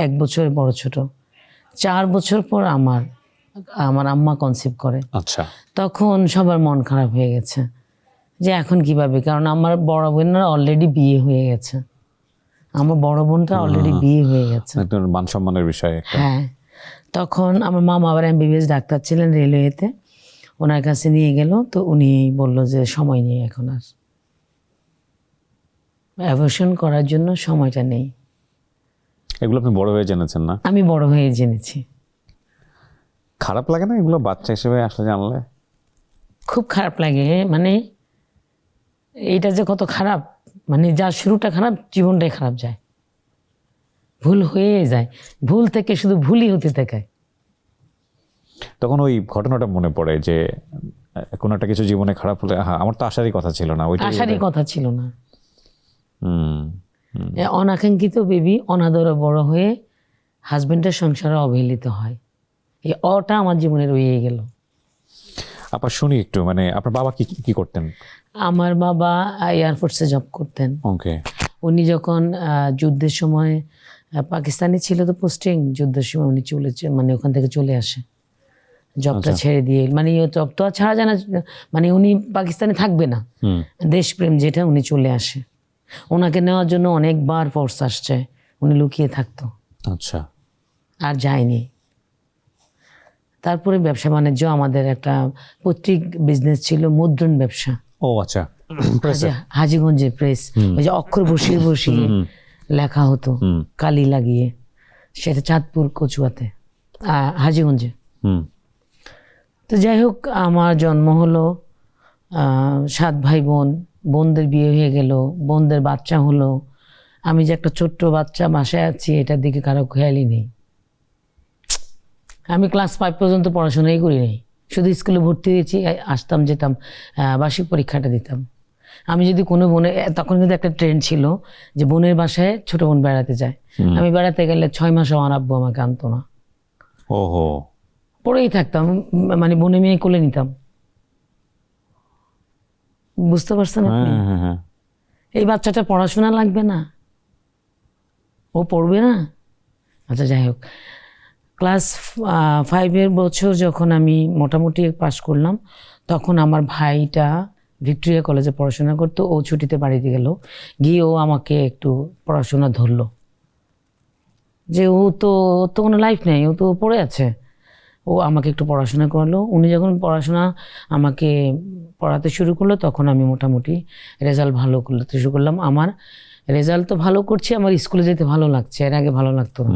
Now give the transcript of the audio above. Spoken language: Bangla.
1 বছরের বড় ছোট। 4 বছর পর আমার আম্মা কনসিভ করে। আচ্ছা, তখন সবার মন খারাপ হয়ে গেছে যে এখন কিভাবে, কারণ আমার বড় বোনের অলরেডি বিয়ে হয়ে গেছে, আমার বড় বোনটা অলরেডি বিয়ে হয়ে গেছে। একটা মান সম্মানের বিষয় একটা। হ্যাঁ, তখন আমার মামা আবার MBBS ডাক্তার ছিলেন রেলওয়েতে, ওনার কাছে নিয়ে গেল, তো উনি বলল যে সময় নেই এখন, আর অ্যাবর্শন করার জন্য সময়টা নেই। এগুলো আপনি বড় হয়ে জেনেছেন না? আমি বড় হয়ে জেনেছি। খারাপ লাগে না এগুলো বাচ্চা হিসেবে আসলে জানলে? খুব খারাপ লাগে, মানে এইটা যে কত খারাপ, মানে যার শুরুটা খারাপ জীবনটাই খারাপ যায়, ভুল হয়ে যায়, ভুল থেকে শুধু ভুলই হতে থাকে। তখন ওই ঘটনাটা মনে পড়ে যে কোনো একটা কিছু জীবনে খারাপ হলে আমার তো আসারই কথা ছিল না, ওইটা আসারই কথা ছিল না। হুম। অনাকাঙ্ক্ষিত বেবি অনাদরে বড় হয়ে হাজবেন্ডের সংসারে অবহেলিত হয়, এই অটা আমার জীবনে রয়ে গেল। আপা শুনি একটু, মানে আপনার বাবা কি কি করতেন? আমার বাবা এয়ারফোর্সে জব করতেন। ওকে। উনি যখন যুদ্ধের সময় পাকিস্তানি ছিল তো পোস্টিং, যুদ্ধের সময় উনি মানে ওখান থেকে চলে আসে, জবটা ছেড়ে দিয়ে, মানে জব তো আর ছাড়া যায় না, মানে উনি পাকিস্তানে থাকবে না, দেশপ্রেম যেটা, উনি চলে আসে। ওনাকে নেওয়ার জন্য অনেকবার ফোর্স আসছে, উনি লুকিয়ে থাকতো, আচ্ছা। আর যায়নি। তারপরে ব্যবসা বাণিজ্য, আমাদের একটা পৈতৃক বিজনেস ছিল, মুদ্রণ ব্যবসা। ও আচ্ছা, হাজীগঞ্জে প্রেস, ওই যে অক্ষর বসিয়ে বসিয়ে লেখা হতো কালি লাগিয়ে, সেটা চাঁদপুর কচুয়াতে, হাজীগঞ্জে। তো যাই হোক, আমার জন্ম হলো, 7 ভাই বোন, বোনদের বিয়ে হয়ে গেল, বোনদের বাচ্চা হলো, আমি যে একটা ছোট্ট বাচ্চা বাসায় আছি এটার দিকে কারো খেয়ালই নেই। আমি ক্লাস 5 পর্যন্ত পড়াশোনাই করি নাই, শুধু স্কুলে ভর্তি হয়েছি, আসতাম যেতাম, বার্ষিক পরীক্ষাটা দিতাম। আমি যদি কোনো বোনের, তখন কিন্তু একটা ট্রেন্ড ছিল যে বোনের বাসায় ছোট বোন বেড়াতে যায়, আমি বেড়াতে গেলে 6 মাস আমার আব্বু আমাকে আনতো না, ওহো, পড়েই থাকতাম, মানে বোনে মেয়ে কোলে নিতাম। বুঝতে পারছেন আপনি? হ্যাঁ। এই বাচ্চাটা পড়াশোনা লাগবে না, ও পড়বে না। আচ্ছা যাই হোক, ক্লাস 5 বছর যখন আমি মোটামুটি পাস করলাম, তখন আমার ভাইটা ভিক্টোরিয়া কলেজে পড়াশোনা করতো, ও ছুটিতে বাড়িতে গেল, গিয়ে ও আমাকে একটু পড়াশোনা ধরলো, যে ওর তো কোনো লাইফ নেই, ও তো পড়ে আছে, ও আমাকে একটু পড়াশোনা করলো। উনি যখন পড়াশোনা আমাকে পড়াতে শুরু করলো, তখন আমি মোটামুটি রেজাল্ট ভালো করতে শুরু করলাম। আমার রেজাল্ট তো ভালো করছি, আমার স্কুলে যেতে ভালো লাগছে, এর আগে ভালো লাগতো না।